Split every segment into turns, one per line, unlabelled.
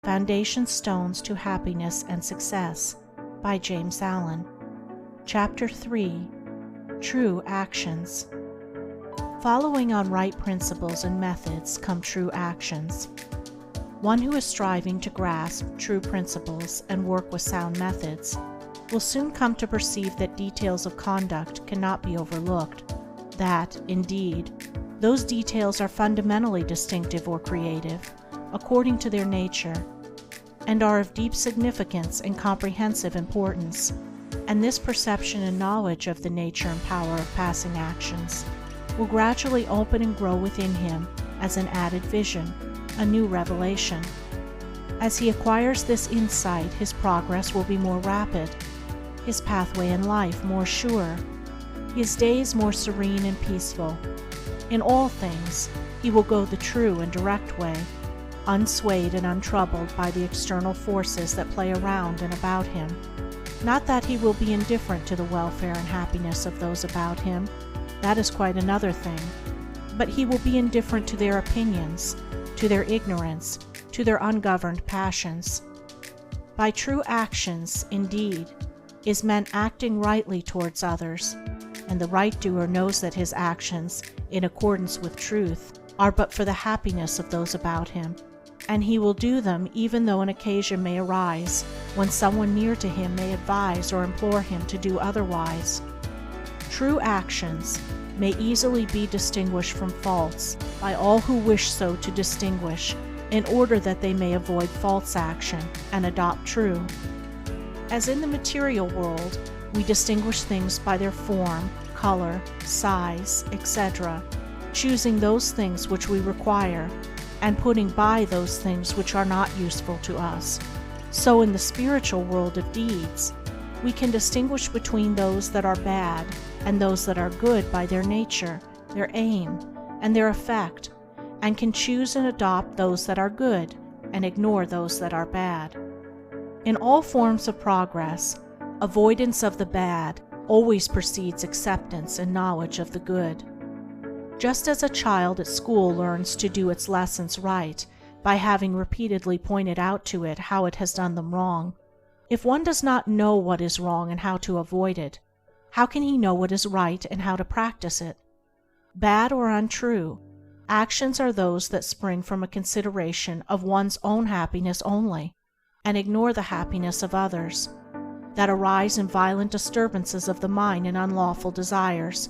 Foundation Stones to Happiness and Success by James Allen. Chapter 3. True Actions. Following on right principles and methods come true actions. One who is striving to grasp true principles and work with sound methods will soon come to perceive that details of conduct cannot be overlooked, that, indeed, those details are fundamentally distinctive or creative, according to their nature, and are of deep significance and comprehensive importance, and this perception and knowledge of the nature and power of passing actions will gradually open and grow within him as an added vision, a new revelation. As he acquires this insight, his progress will be more rapid, his pathway in life more sure, his days more serene and peaceful. In all things, he will go the true and direct way, unswayed and untroubled by the external forces that play around and about him. Not that he will be indifferent to the welfare and happiness of those about him, that is quite another thing, but he will be indifferent to their opinions, to their ignorance, to their ungoverned passions. By true actions, indeed, is meant acting rightly towards others, and the right doer knows that his actions, in accordance with truth, are but for the happiness of those about him, and he will do them even though an occasion may arise when someone near to him may advise or implore him to do otherwise. True actions may easily be distinguished from false by all who wish so to distinguish, in order that they may avoid false action and adopt true. As in the material world, we distinguish things by their form, color, size, etc., choosing those things which we require, and putting by those things which are not useful to us. So in the spiritual world of deeds, we can distinguish between those that are bad and those that are good by their nature, their aim, and their effect, and can choose and adopt those that are good and ignore those that are bad. In all forms of progress, avoidance of the bad always precedes acceptance and knowledge of the good. Just as a child at school learns to do its lessons right by having repeatedly pointed out to it how it has done them wrong, if one does not know what is wrong and how to avoid it, how can he know what is right and how to practice it? Bad or untrue, actions are those that spring from a consideration of one's own happiness only, and ignore the happiness of others, that arise in violent disturbances of the mind and unlawful desires,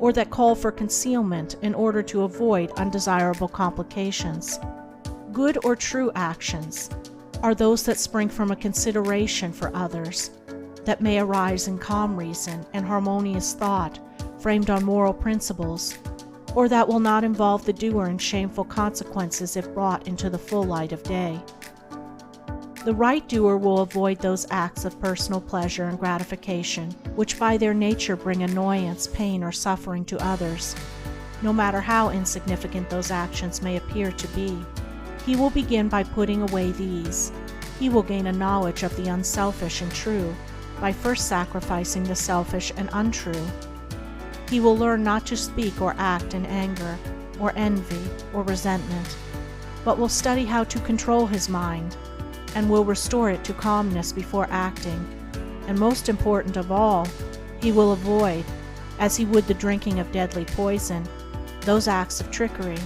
or that call for concealment in order to avoid undesirable complications. Good or true actions are those that spring from a consideration for others, that may arise in calm reason and harmonious thought framed on moral principles, or that will not involve the doer in shameful consequences if brought into the full light of day. The right doer will avoid those acts of personal pleasure and gratification which by their nature bring annoyance, pain, or suffering to others, no matter how insignificant those actions may appear to be. He will begin by putting away these. He will gain a knowledge of the unselfish and true by first sacrificing the selfish and untrue. He will learn not to speak or act in anger, or envy, or resentment, but will study how to control his mind, and will restore it to calmness before acting, and most important of all, he will avoid, as he would the drinking of deadly poison, those acts of trickery,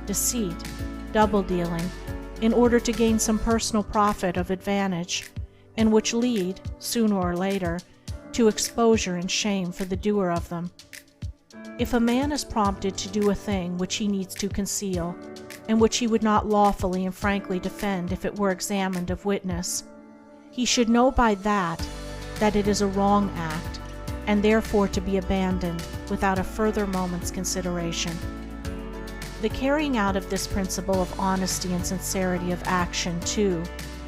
deceit, double-dealing, in order to gain some personal profit of advantage, and which lead, sooner or later, to exposure and shame for the doer of them. If a man is prompted to do a thing which he needs to conceal, and which he would not lawfully and frankly defend if it were examined of witness, he should know by that it is a wrong act, and therefore to be abandoned without a further moment's consideration. The carrying out of this principle of honesty and sincerity of action, too,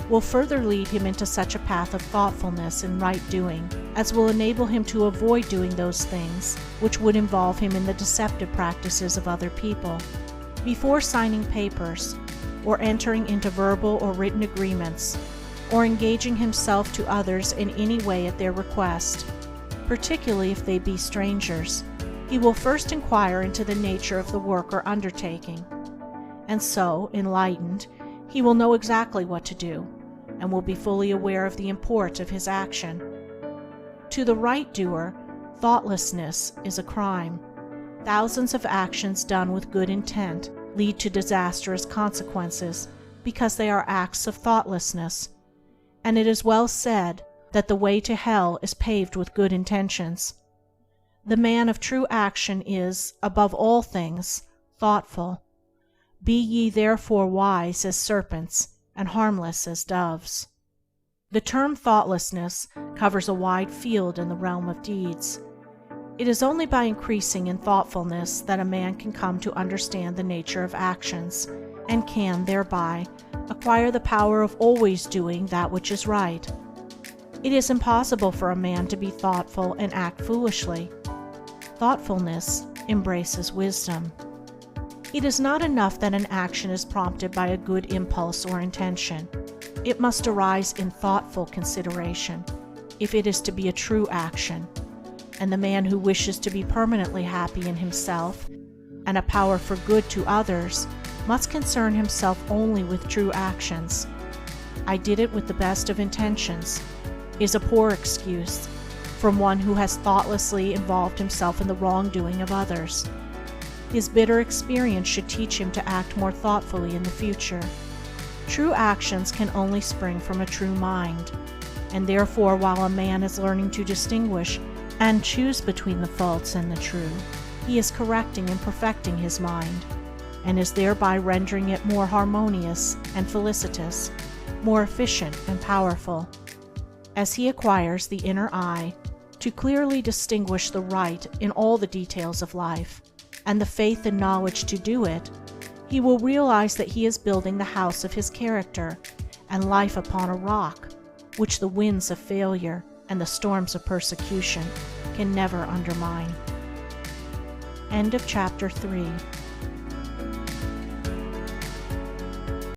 will further lead him into such a path of thoughtfulness and right doing as will enable him to avoid doing those things which would involve him in the deceptive practices of other people. Before signing papers, or entering into verbal or written agreements, or engaging himself to others in any way at their request, particularly if they be strangers, he will first inquire into the nature of the work or undertaking, and so, enlightened, He will know exactly what to do, and will be fully aware of the import of his action. To the right doer, thoughtlessness is a crime. Thousands of actions done with good intent lead to disastrous consequences because they are acts of thoughtlessness. And it is well said that the way to hell is paved with good intentions. The man of true action is, above all things, thoughtful. Be ye therefore wise as serpents and harmless as doves. The term thoughtlessness covers a wide field in the realm of deeds. It is only by increasing in thoughtfulness that a man can come to understand the nature of actions, and can, thereby, acquire the power of always doing that which is right. It is impossible for a man to be thoughtful and act foolishly. Thoughtfulness embraces wisdom. It is not enough that an action is prompted by a good impulse or intention. It must arise in thoughtful consideration, if it is to be a true action. And the man who wishes to be permanently happy in himself and a power for good to others must concern himself only with true actions. "I did it with the best of intentions" is a poor excuse from one who has thoughtlessly involved himself in the wrongdoing of others. His bitter experience should teach him to act more thoughtfully in the future. True actions can only spring from a true mind, and therefore while a man is learning to distinguish and choose between the false and the true, he is correcting and perfecting his mind, and is thereby rendering it more harmonious and felicitous, more efficient and powerful. As he acquires the inner eye to clearly distinguish the right in all the details of life, and the faith and knowledge to do it, he will realize that he is building the house of his character and life upon a rock, which the winds of failure and the storms of persecution can never undermine. End of Chapter 3.